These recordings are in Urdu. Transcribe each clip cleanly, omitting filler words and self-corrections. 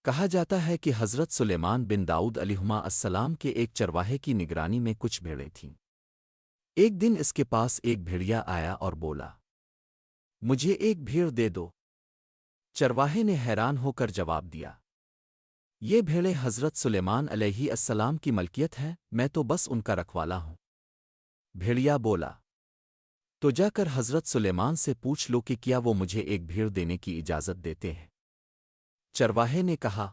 کہا جاتا ہے کہ حضرت سلیمان بن داؤد علیہما السلام کے ایک چرواہے کی نگرانی میں کچھ بھیڑیں تھیں۔ ایک دن اس کے پاس ایک بھیڑیا آیا اور بولا، مجھے ایک بھیڑ دے دو۔ چرواہے نے حیران ہو کر جواب دیا، یہ بھیڑیں حضرت سلیمان علیہ السلام کی ملکیت ہے، میں تو بس ان کا رکھوالا ہوں۔ بھیڑیا بولا، تو جا کر حضرت سلیمان سے پوچھ لو کہ کیا وہ مجھے ایک بھیڑ دینے کی اجازت دیتے ہیں۔ چرواہے نے کہا،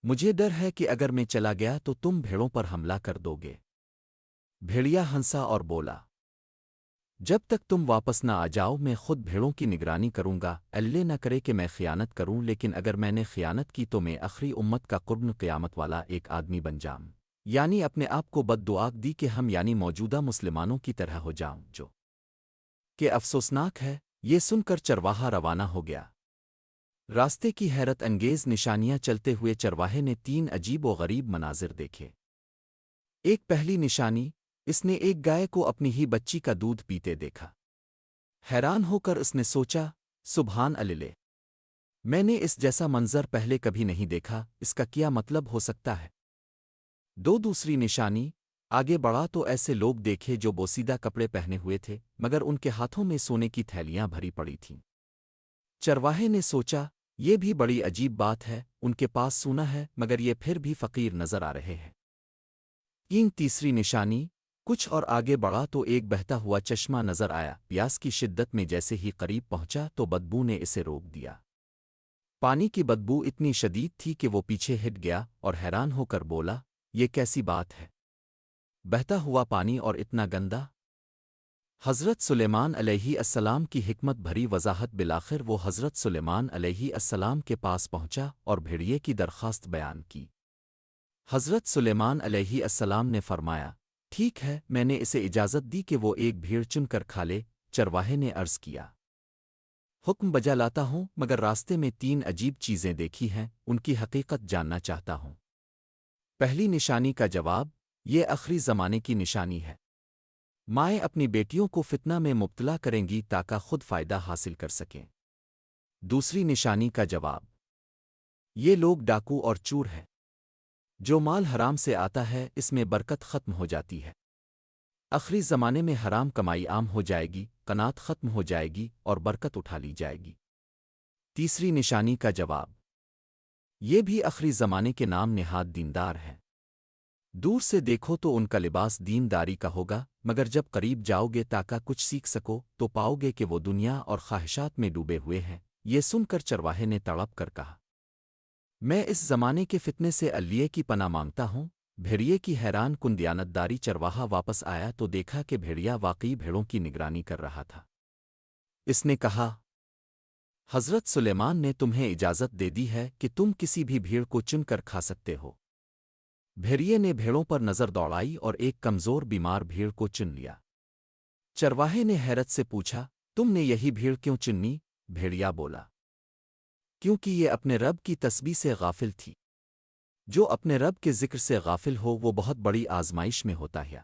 مجھے ڈر ہے کہ اگر میں چلا گیا تو تم بھیڑوں پر حملہ کر دو گے۔ بھیڑیا ہنسا اور بولا، جب تک تم واپس نہ آ جاؤ میں خود بھیڑوں کی نگرانی کروں گا، اللہ نہ کرے کہ میں خیانت کروں، لیکن اگر میں نے خیانت کی تو میں آخری امت کا قربن قیامت والا ایک آدمی بن جاؤں، یعنی اپنے آپ کو بد دعا دی کہ ہم یعنی موجودہ مسلمانوں کی طرح ہو جاؤں، جو کہ افسوسناک ہے۔ یہ سن کر چرواہا روانہ ہو گیا۔ راستے کی حیرت انگیز نشانیاں چلتے ہوئے چرواہے نے 3 عجیب و غریب مناظر دیکھے۔ ایک پہلی نشانی، اس نے ایک گائے کو اپنی ہی بچی کا دودھ پیتے دیکھا۔ حیران ہو کر اس نے سوچا، سبحان اللہ، میں نے اس جیسا منظر پہلے کبھی نہیں دیکھا، اس کا کیا مطلب ہو سکتا ہے؟ دوسری نشانی، آگے بڑھا تو ایسے لوگ دیکھے جو بوسیدہ کپڑے پہنے ہوئے تھے، مگر ان کے ہاتھوں میں سونے کی تھیلیاں بھری پڑی تھیں۔ چرواہے نے سوچا، یہ بھی بڑی عجیب بات ہے، ان کے پاس سونا ہے مگر یہ پھر بھی فقیر نظر آ رہے ہیں۔ تیسری نشانی، کچھ اور آگے بڑھا تو ایک بہتا ہوا چشمہ نظر آیا، پیاس کی شدت میں جیسے ہی قریب پہنچا تو بدبو نے اسے روک دیا۔ پانی کی بدبو اتنی شدید تھی کہ وہ پیچھے ہٹ گیا اور حیران ہو کر بولا، یہ کیسی بات ہے؟ بہتا ہوا پانی اور اتنا گندا؟ حضرت سلیمان علیہ السلام کی حکمت بھری وضاحت۔ بالآخر وہ حضرت سلیمان علیہ السلام کے پاس پہنچا اور بھیڑیے کی درخواست بیان کی۔ حضرت سلیمان علیہ السلام نے فرمایا، ٹھیک ہے، میں نے اسے اجازت دی کہ وہ ایک بھیڑ چن کر کھا لے۔ چرواہے نے عرض کیا، حکم بجا لاتا ہوں، مگر راستے میں 3 عجیب چیزیں دیکھی ہیں، ان کی حقیقت جاننا چاہتا ہوں۔ پہلی نشانی کا جواب، یہ آخری زمانے کی نشانی ہے۔ مائیں اپنی بیٹیوں کو فتنہ میں مبتلا کریں گی تاکہ خود فائدہ حاصل کر سکیں۔ دوسری نشانی کا جواب، یہ لوگ ڈاکو اور چور ہیں۔ جو مال حرام سے آتا ہے اس میں برکت ختم ہو جاتی ہے۔ آخری زمانے میں حرام کمائی عام ہو جائے گی، قناعت ختم ہو جائے گی اور برکت اٹھا لی جائے گی۔ تیسری نشانی کا جواب، یہ بھی آخری زمانے کے نام نہاد دیندار ہیں۔ دور سے دیکھو تو ان کا لباس دین داری کا ہوگا، مگر جب قریب جاؤ گے تاکہ کچھ سیکھ سکو تو پاؤ گے کہ وہ دنیا اور خواہشات میں ڈوبے ہوئے ہیں۔ یہ سن کر چرواہے نے تڑپ کر کہا، میں اس زمانے کے فتنے سے اللہ کی پناہ مانگتا ہوں۔ بھیڑیے کی حیران کن دیانتداری۔ چرواہا واپس آیا تو دیکھا کہ بھیڑیا واقعی بھیڑوں کی نگرانی کر رہا تھا۔ اس نے کہا، حضرت سلیمان نے تمہیں اجازت دے دی ہے کہ تم کسی بھی بھیڑ کو چن کر کھا سکتے ہو۔ بھیڑیے نے بھیڑوں پر نظر دوڑائی اور ایک کمزور بیمار بھیڑ کو چن لیا۔ چرواہے نے حیرت سے پوچھا، تم نے یہی بھیڑ کیوں چنی؟ بھیڑیا بولا، کیونکہ یہ اپنے رب کی تسبیح سے غافل تھی۔ جو اپنے رب کے ذکر سے غافل ہو وہ بہت بڑی آزمائش میں ہوتا ہے۔